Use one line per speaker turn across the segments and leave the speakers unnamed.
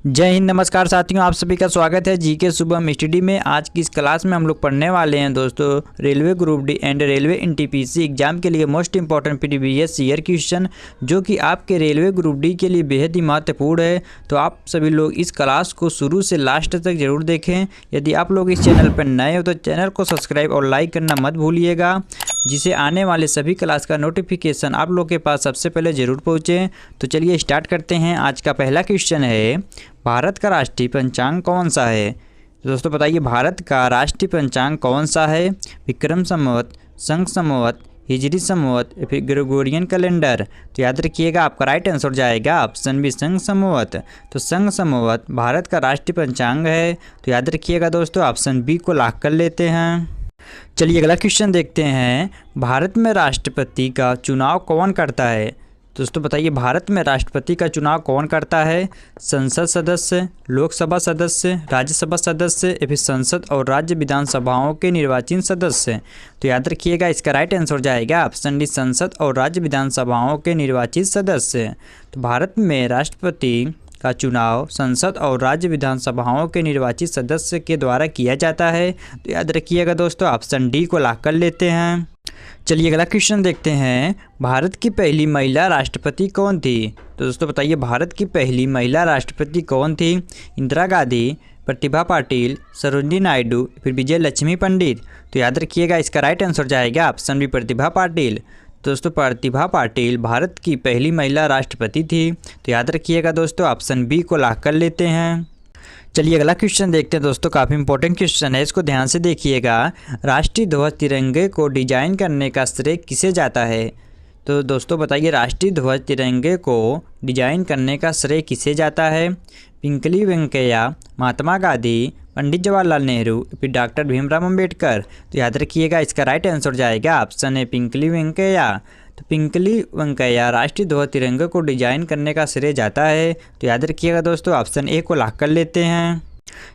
जय हिंद, नमस्कार साथियों, आप सभी का स्वागत है जीके शुभम स्टडी में। आज की इस क्लास में हम लोग पढ़ने वाले हैं दोस्तों railway group D and railway NTPC exam के लिए most important previous year question, जो कि आपके रेलवे ग्रुप डी के लिए बेहद ही महत्वपूर्ण है। तो आप सभी लोग इस क्लास को शुरू से लास्ट तक जरूर देखें। यदि आप लोग इस चैनल पर नए हो तो चैनल को सब्सक्राइब और लाइक करना मत भूलिएगा, जिसे आने वाले सभी क्लास का नोटिफिकेशन आप लोग के पास सबसे पहले ज़रूर पहुँचे। तो चलिए स्टार्ट करते हैं। आज का पहला क्वेश्चन है, भारत का राष्ट्रीय पंचांग कौन सा है? तो दोस्तों बताइए, भारत का राष्ट्रीय पंचांग कौन सा है? विक्रम संवत, शंख संवत, हिजरी संवत या फिर ग्रेगोरियन कैलेंडर? तो याद रखिएगा, आपका राइट आंसर जाएगा ऑप्शन बी, शंख संवत। तो शंख संवत भारत का राष्ट्रीय पंचांग है। तो याद रखिएगा दोस्तों, ऑप्शन बी को लॉक कर लेते हैं। चलिए अगला क्वेश्चन देखते हैं, भारत में राष्ट्रपति का चुनाव कौन करता है? दोस्तों बताइए, भारत में राष्ट्रपति का चुनाव कौन करता है? संसद सदस्य, लोकसभा सदस्य, राज्यसभा सदस्य या फिर संसद और राज्य विधानसभाओं के निर्वाचित सदस्य? तो याद रखिएगा, इसका राइट आंसर जाएगा ऑप्शन डी, संसद और राज्य विधानसभाओं के निर्वाचित सदस्य। तो भारत में राष्ट्रपति का चुनाव संसद और राज्य विधानसभाओं के निर्वाचित सदस्य के द्वारा किया जाता है। तो याद रखिएगा दोस्तों, ऑप्शन डी को लॉक कर लेते हैं। चलिए अगला क्वेश्चन देखते हैं, भारत की पहली महिला राष्ट्रपति कौन थी? तो दोस्तों बताइए, भारत की पहली महिला राष्ट्रपति कौन थी? इंदिरा गांधी, प्रतिभा पाटिल, सरोजिनी नायडू, फिर विजय लक्ष्मी पंडित? तो याद रखिएगा, इसका राइट आंसर जाएगा ऑप्शन बी, प्रतिभा पाटिल। दोस्तों प्रतिभा पाटिल भारत की पहली महिला राष्ट्रपति थी। तो याद रखिएगा दोस्तों, ऑप्शन बी को लॉक कर लेते हैं। चलिए अगला क्वेश्चन देखते हैं दोस्तों, काफ़ी इंपॉर्टेंट क्वेश्चन है, इसको ध्यान से देखिएगा। राष्ट्रीय ध्वज तिरंगे को डिजाइन करने का श्रेय किसे जाता है? तो दोस्तों बताइए, राष्ट्रीय ध्वज तिरंगे को डिजाइन करने का श्रेय किसे जाता है? पिंगली वेंकैया, महात्मा गांधी, पंडित जवाहरलाल नेहरू, फिर डॉक्टर भीमराव अम्बेडकर? तो याद रखिएगा, इसका राइट आंसर जाएगा ऑप्शन है, पिंगली वेंकैया। तो पिंगली वेंकैया राष्ट्रीय ध्वज तिरंगे को डिजाइन करने का श्रेय जाता है। तो याद रखिएगा दोस्तों, ऑप्शन ए को लॉक कर लेते हैं।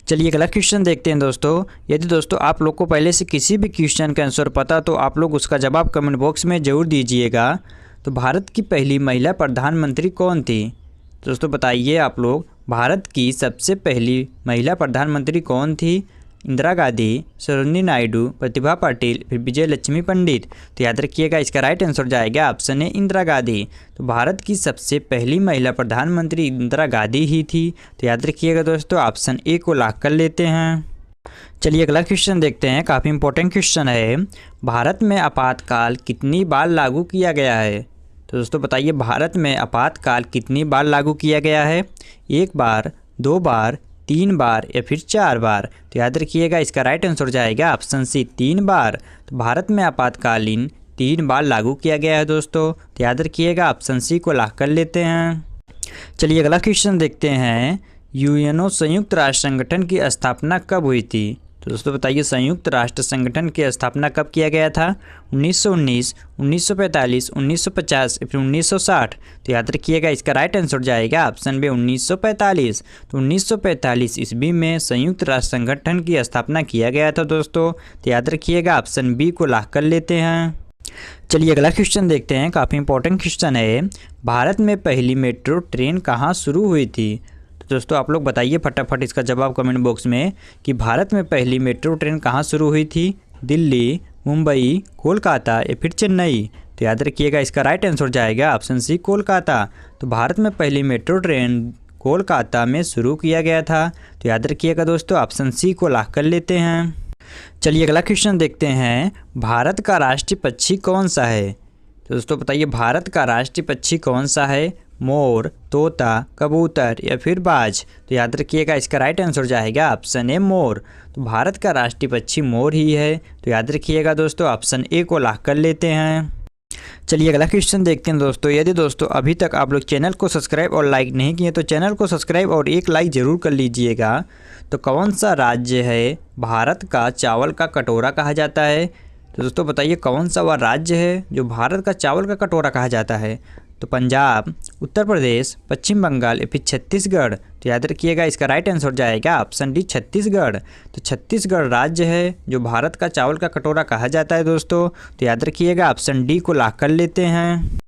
चलिए अगला क्वेश्चन देखते हैं दोस्तों। यदि दोस्तों आप लोग को पहले से किसी भी क्वेश्चन का आंसर पता तो आप लोग उसका जवाब कमेंट बॉक्स में ज़रूर दीजिएगा। तो भारत की पहली महिला प्रधानमंत्री कौन थी? दोस्तों बताइए आप लोग, भारत की सबसे पहली महिला प्रधानमंत्री कौन थी? इंदिरा गांधी, सरोजिनी नायडू, प्रतिभा पाटिल, फिर विजय लक्ष्मी पंडित? तो याद रखिएगा, इसका राइट आंसर जाएगा ऑप्शन है, इंदिरा गांधी। तो भारत की सबसे पहली महिला प्रधानमंत्री इंदिरा गांधी ही थी। तो याद रखिएगा दोस्तों, ऑप्शन ए को लॉक कर लेते हैं। चलिए अगला क्वेश्चन देखते हैं, काफ़ी इंपॉर्टेंट क्वेश्चन है, भारत में आपातकाल कितनी बार लागू किया गया है? तो दोस्तों बताइए, भारत में आपातकाल कितनी बार लागू किया गया है? 1 बार, 2 बार, 3 बार या फिर 4 बार? तो याद रखिएगा, इसका राइट आंसर जाएगा ऑप्शन सी, 3 बार। तो भारत में आपातकालीन 3 बार लागू किया गया है दोस्तों। तो याद रखिएगा, ऑप्शन सी को लॉक कर लेते हैं। चलिए अगला क्वेश्चन देखते हैं, यूएनओ संयुक्त राष्ट्र संगठन की स्थापना कब हुई थी? तो दोस्तों बताइए, संयुक्त राष्ट्र संगठन की स्थापना कब किया गया था? 1919, 1945, 1950 फिर 1960? तो याद रखिएगा, इसका राइट आंसर जाएगा ऑप्शन बी, 1945। तो 1945 ईस्वी में संयुक्त राष्ट्र संगठन की स्थापना किया गया था दोस्तों। तो याद रखिएगा, ऑप्शन बी को लॉक कर लेते हैं। चलिए अगला क्वेश्चन देखते हैं, काफ़ी इंपॉर्टेंट क्वेश्चन है, भारत में पहली मेट्रो ट्रेन कहाँ शुरू हुई थी? दोस्तों आप लोग बताइए फटाफट इसका जवाब कमेंट बॉक्स में कि भारत में पहली मेट्रो ट्रेन कहाँ शुरू हुई थी? दिल्ली, मुंबई, कोलकाता या फिर चेन्नई? तो याद रखिएगा, इसका राइट आंसर जाएगा ऑप्शन सी, कोलकाता। तो भारत में पहली मेट्रो ट्रेन कोलकाता में शुरू किया गया था। तो याद रखिएगा दोस्तों, ऑप्शन सी को लॉक कर लेते हैं। चलिए अगला क्वेश्चन देखते हैं, भारत का राष्ट्रीय पक्षी कौन सा है? तो दोस्तों बताइए, भारत का राष्ट्रीय पक्षी कौन सा है? मोर, तोता, कबूतर या फिर बाज? तो याद रखिएगा, इसका राइट आंसर जाएगा ऑप्शन ए, मोर। तो भारत का राष्ट्रीय पक्षी मोर ही है। तो याद रखिएगा दोस्तों, ऑप्शन ए को लॉक कर लेते हैं। चलिए अगला क्वेश्चन देखते हैं दोस्तों। यदि दोस्तों अभी तक आप लोग चैनल को सब्सक्राइब और लाइक नहीं किए तो चैनल को सब्सक्राइब और एक लाइक ज़रूर कर लीजिएगा। तो कौन सा राज्य है भारत का चावल का कटोरा कहा जाता है? तो दोस्तों बताइए, कौन सा वह राज्य है जो भारत का चावल का कटोरा कहा जाता है? तो पंजाब, उत्तर प्रदेश, पश्चिम बंगाल या फिर छत्तीसगढ़? तो याद रखिएगा, इसका राइट आंसर जाएगा ऑप्शन डी, छत्तीसगढ़। तो छत्तीसगढ़ राज्य है जो भारत का चावल का कटोरा कहा जाता है दोस्तों। तो याद रखिएगा, ऑप्शन डी को लॉक कर लेते हैं।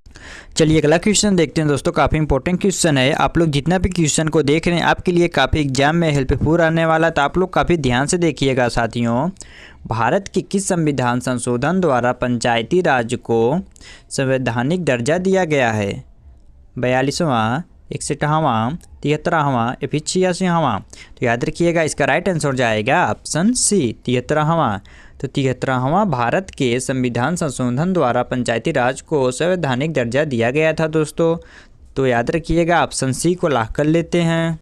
चलिए अगला क्वेश्चन देखते हैं दोस्तों, काफ़ी इंपॉर्टेंट क्वेश्चन है। आप लोग जितना भी क्वेश्चन को देख रहे हैं आपके लिए काफ़ी एग्जाम में हेल्पफुल आने वाला, तो आप लोग काफ़ी ध्यान से देखिएगा साथियों। भारत के किस संविधान संशोधन द्वारा पंचायती राज को संवैधानिक दर्जा दिया गया है? 42वां, 61वां, 73वां या फिर 86वां? तो याद रखिएगा इसका राइट आंसर हो जाएगा ऑप्शन सी 73वां। तो 73वां भारत के संविधान संशोधन द्वारा पंचायती राज को संवैधानिक दर्जा दिया गया था दोस्तों। तो याद रखिएगा ऑप्शन सी को लॉक कर लेते हैं।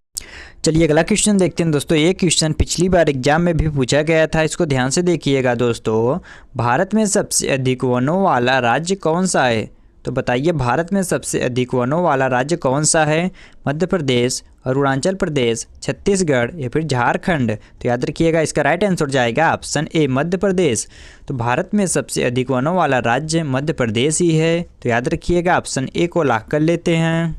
चलिए अगला क्वेश्चन देखते हैं दोस्तों। ये क्वेश्चन पिछली बार एग्जाम में भी पूछा गया था, इसको ध्यान से देखिएगा दोस्तों। भारत में सबसे अधिक वनों वाला राज्य कौन सा है? तो बताइए भारत में सबसे अधिक वनों वाला राज्य कौन सा है? मध्य प्रदेश, अरुणाचल प्रदेश, छत्तीसगढ़ या फिर झारखंड? तो याद रखिएगा इसका राइट आंसर हो जाएगा ऑप्शन ए मध्य प्रदेश। तो भारत में सबसे अधिक वनों वाला राज्य मध्य प्रदेश ही है। तो याद रखिएगा ऑप्शन ए को लॉक कर लेते हैं।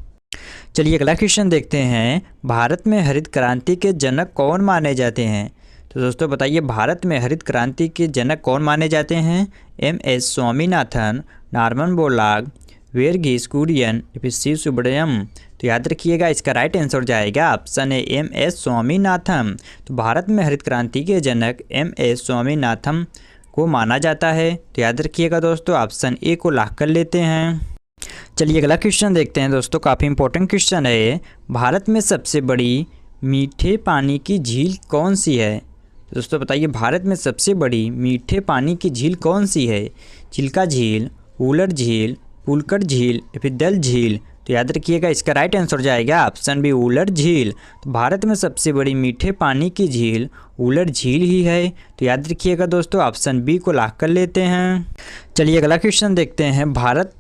चलिए अगला क्वेश्चन देखते हैं। भारत में हरित क्रांति के जनक कौन माने जाते हैं? तो दोस्तों बताइए भारत में हरित क्रांति के जनक कौन माने जाते हैं? एम.एस. स्वामीनाथन, नॉर्मन बोरलॉग, वर्गीस कुरियन या फिर शिव सुब्रमण्यम? तो याद रखिएगा इसका राइट आंसर हो जाएगा ऑप्शन ए एम.एस. स्वामीनाथन। तो भारत में हरित क्रांति के जनक एम.एस. स्वामीनाथन को माना जाता है। तो याद रखिएगा दोस्तों ऑप्शन ए को लॉक कर लेते हैं। चलिए अगला क्वेश्चन देखते हैं दोस्तों, काफ़ी इंपॉर्टेंट क्वेश्चन है। भारत में सबसे बड़ी मीठे पानी की झील कौन सी है? तो दोस्तों बताइए भारत में सबसे बड़ी मीठे पानी की झील कौन सी है? चिल्का झील, वुलर झील, पुलकट झील या फिर डल झील? तो याद रखिएगा इसका राइट आंसर हो जाएगा ऑप्शन बी वुलर झील। तो भारत में सबसे बड़ी मीठे पानी की झील वुलर झील ही है। तो याद रखिएगा दोस्तों ऑप्शन बी को लॉक कर लेते हैं। चलिए अगला क्वेश्चन देखते हैं। भारत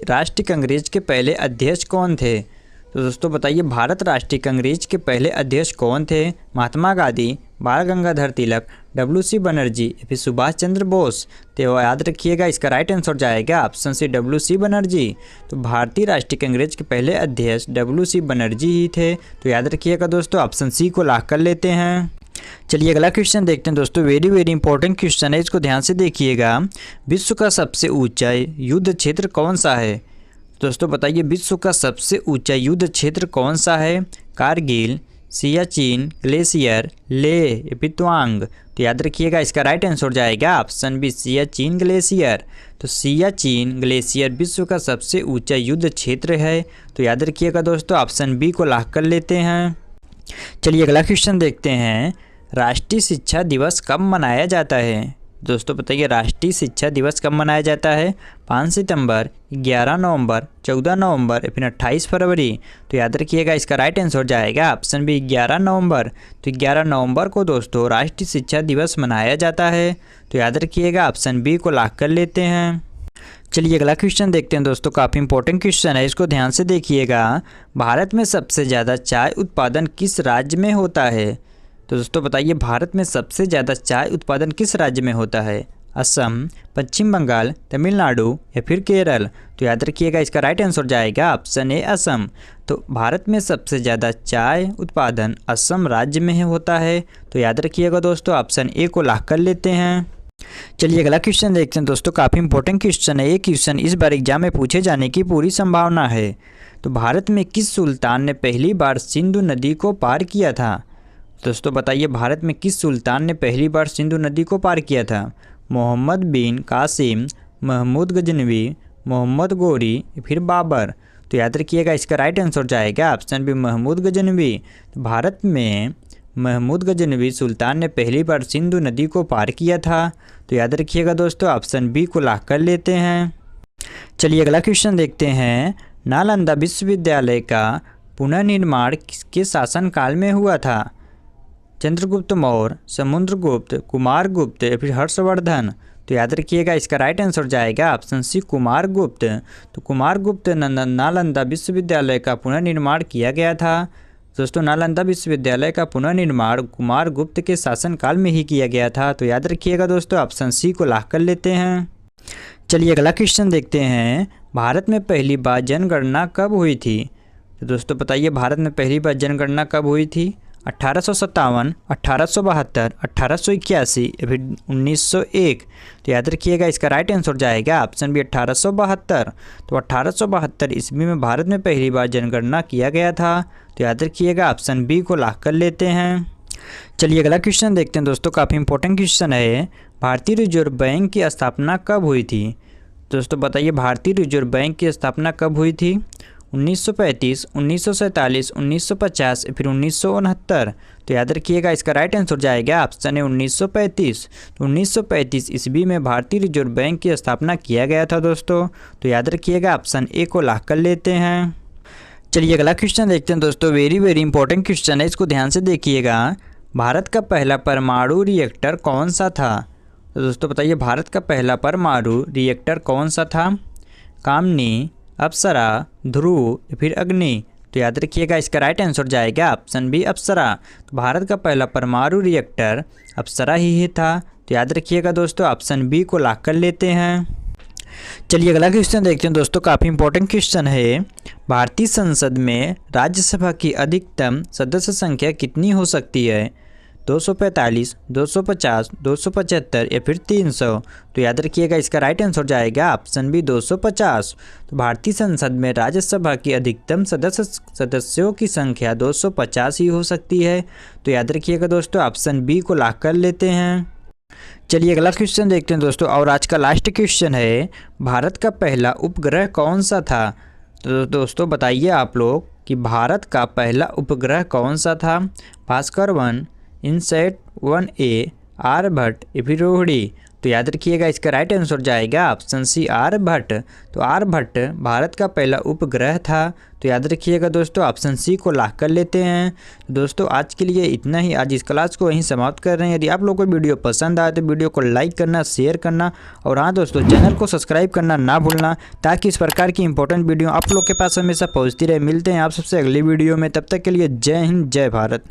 राष्ट्रीय कांग्रेस के पहले अध्यक्ष कौन थे? तो दोस्तों बताइए भारत राष्ट्रीय कांग्रेस के पहले अध्यक्ष कौन थे? महात्मा गांधी, बाल गंगाधर तिलक, डब्ल्यू.सी. बनर्जी या फिर सुभाष चंद्र बोस? तो याद रखिएगा इसका राइट आंसर हो जाएगा ऑप्शन सी डब्ल्यू.सी. बनर्जी। तो भारतीय राष्ट्रीय कांग्रेस के पहले अध्यक्ष डब्ल्यू.सी. बनर्जी ही थे। तो याद रखिएगा दोस्तों ऑप्शन सी को लॉक कर लेते हैं। चलिए अगला क्वेश्चन देखते हैं दोस्तों। वेरी इंपॉर्टेंट क्वेश्चन है, इसको ध्यान से देखिएगा। विश्व का सबसे ऊंचा युद्ध क्षेत्र कौन सा है? दोस्तों बताइए विश्व का सबसे ऊंचा युद्ध क्षेत्र कौन सा है? कारगिल, सियाचिन ग्लेशियर, लेह, पितवांग? तो याद रखिएगा इसका राइट आंसर हो जाएगा ऑप्शन बी सियाचिन ग्लेशियर। तो सियाचिन ग्लेशियर विश्व का सबसे ऊंचा युद्ध क्षेत्र है। तो याद रखिएगा दोस्तों ऑप्शन बी को लॉक कर लेते हैं। चलिए अगला क्वेश्चन देखते हैं। राष्ट्रीय शिक्षा दिवस कब मनाया जाता है? दोस्तों बताइए राष्ट्रीय शिक्षा दिवस कब मनाया जाता है? 5 सितंबर, 11 नवंबर, 14 नवंबर या फिर 28 फरवरी? तो याद रखिएगा इसका राइट आंसर हो जाएगा ऑप्शन बी 11 नवंबर। तो 11 नवंबर को दोस्तों राष्ट्रीय शिक्षा दिवस मनाया जाता है। तो याद रखिएगा ऑप्शन बी को लॉक कर लेते हैं। चलिए अगला क्वेश्चन देखते हैं दोस्तों, काफ़ी इंपॉर्टेंट क्वेश्चन है, इसको ध्यान से देखिएगा। भारत में सबसे ज़्यादा चाय उत्पादन किस राज्य में होता है? तो दोस्तों बताइए भारत में सबसे ज़्यादा चाय उत्पादन किस राज्य में होता है? असम, पश्चिम बंगाल, तमिलनाडु या फिर केरल? तो याद रखिएगा इसका राइट आंसर हो जाएगा ऑप्शन ए असम। तो भारत में सबसे ज़्यादा चाय उत्पादन असम राज्य में होता है। तो याद रखिएगा दोस्तों ऑप्शन ए को लॉक कर लेते हैं। चलिए अगला क्वेश्चन देखते हैं दोस्तों, काफ़ी इंपॉर्टेंट क्वेश्चन है। ये क्वेश्चन इस बार एग्जाम में पूछे जाने की पूरी संभावना है। तो भारत में किस सुल्तान ने पहली बार सिंधु नदी को पार किया था? दोस्तों बताइए भारत में किस सुल्तान ने पहली बार सिंधु नदी को पार किया था? मोहम्मद बिन कासिम, महमूद गजनवी, मोहम्मद गोरी फिर बाबर? तो याद रखिएगा इसका राइट आंसर जाएगा ऑप्शन बी महमूद गजनवी। तो भारत में महमूद गजनवी सुल्तान ने पहली बार सिंधु नदी को पार किया था। तो याद रखिएगा दोस्तों ऑप्शन बी को लॉक कर लेते हैं। चलिए अगला क्वेश्चन देखते हैं। नालंदा विश्वविद्यालय का पुनर्निर्माण किसके शासनकाल में हुआ था? चंद्रगुप्त मौर्य, समुद्रगुप्त, कुमारगुप्त या फिर हर्षवर्धन? तो याद रखिएगा इसका राइट आंसर जाएगा ऑप्शन सी कुमारगुप्त। तो कुमारगुप्त नालंदा विश्वविद्यालय का पुनर्निर्माण किया गया था। दोस्तों नालंदा विश्वविद्यालय का पुनर्निर्माण कुमारगुप्त के शासनकाल में ही किया गया था। तो याद रखिएगा दोस्तों ऑप्शन सी को लॉक कर लेते हैं। चलिए अगला क्वेश्चन देखते हैं। भारत में पहली बार जनगणना कब हुई थी? तो दोस्तों बताइए भारत में पहली बार जनगणना कब हुई थी? 1857, 1872, 1881 या फिर 1901। तो याद रखिएगा इसका राइट आंसर हो जाएगा ऑप्शन बी 1872। तो 1872 ईस्वी में भारत में पहली बार जनगणना किया गया था। तो याद रखिएगा ऑप्शन बी को लॉक कर लेते हैं। चलिए अगला क्वेश्चन देखते हैं दोस्तों, काफ़ी इंपॉर्टेंट क्वेश्चन है। भारतीय रिजर्व बैंक की स्थापना कब हुई थी? दोस्तों बताइए भारतीय रिजर्व बैंक की स्थापना कब हुई थी? 1935, 1947, 1950 फिर 1969। तो याद रखिएगा इसका राइट आंसर जाएगा ऑप्शन है 1935। तो 1935 ईस्वी में भारतीय रिजर्व बैंक की स्थापना किया गया था दोस्तों। तो याद रखिएगा ऑप्शन ए को लॉक कर लेते हैं। चलिए अगला क्वेश्चन देखते हैं दोस्तों, वेरी वेरी इंपॉर्टेंट क्वेश्चन है, इसको ध्यान से देखिएगा। भारत का पहला परमाणु रिएक्टर कौन सा था? तो दोस्तों बताइए भारत का पहला परमाणु रिएक्टर कौन सा था? कामनी, अप्सरा, ध्रुव या फिर अग्नि। तो याद रखिएगा इसका राइट आंसर जाएगा ऑप्शन बी अप्सरा। तो भारत का पहला परमाणु रिएक्टर अप्सरा ही था। तो याद रखिएगा दोस्तों ऑप्शन बी को लॉक कर लेते हैं। चलिए अगला क्वेश्चन देखते हैं दोस्तों, काफ़ी इंपॉर्टेंट क्वेश्चन है। भारतीय संसद में राज्यसभा की अधिकतम सदस्य संख्या कितनी हो सकती है? 245, 250, 275 या फिर 300। तो याद रखिएगा इसका राइट आंसर जाएगा ऑप्शन बी 250। तो भारतीय संसद में राज्यसभा की अधिकतम सदस्यों की संख्या 250 ही हो सकती है। तो याद रखिएगा दोस्तों ऑप्शन बी को लॉक कर लेते हैं। चलिए अगला क्वेश्चन देखते हैं दोस्तों, और आज का लास्ट क्वेश्चन है। भारत का पहला उपग्रह कौन सा था? तो दोस्तों बताइए आप लोग कि भारत का पहला उपग्रह कौन सा था? भास्कर 1, इनसैट 1A, आर्यभट्ट या फिर रोहिणी। तो याद रखिएगा इसका राइट आंसर जाएगा ऑप्शन सी आर्यभट्ट। तो आर्यभट्ट भारत का पहला उपग्रह था। तो याद रखिएगा दोस्तों ऑप्शन सी को लॉक कर लेते हैं। तो दोस्तों आज के लिए इतना ही, आज इस क्लास को यहीं समाप्त कर रहे हैं। यदि आप लोगों को वीडियो पसंद आए तो वीडियो को लाइक करना, शेयर करना और हाँ दोस्तों चैनल को सब्सक्राइब करना ना भूलना, ताकि इस प्रकार की इंपॉर्टेंट वीडियो आप लोग के पास हमेशा पहुँचती रहे। मिलते हैं आप सबसे अगली वीडियो में, तब तक के लिए जय हिंद, जय भारत।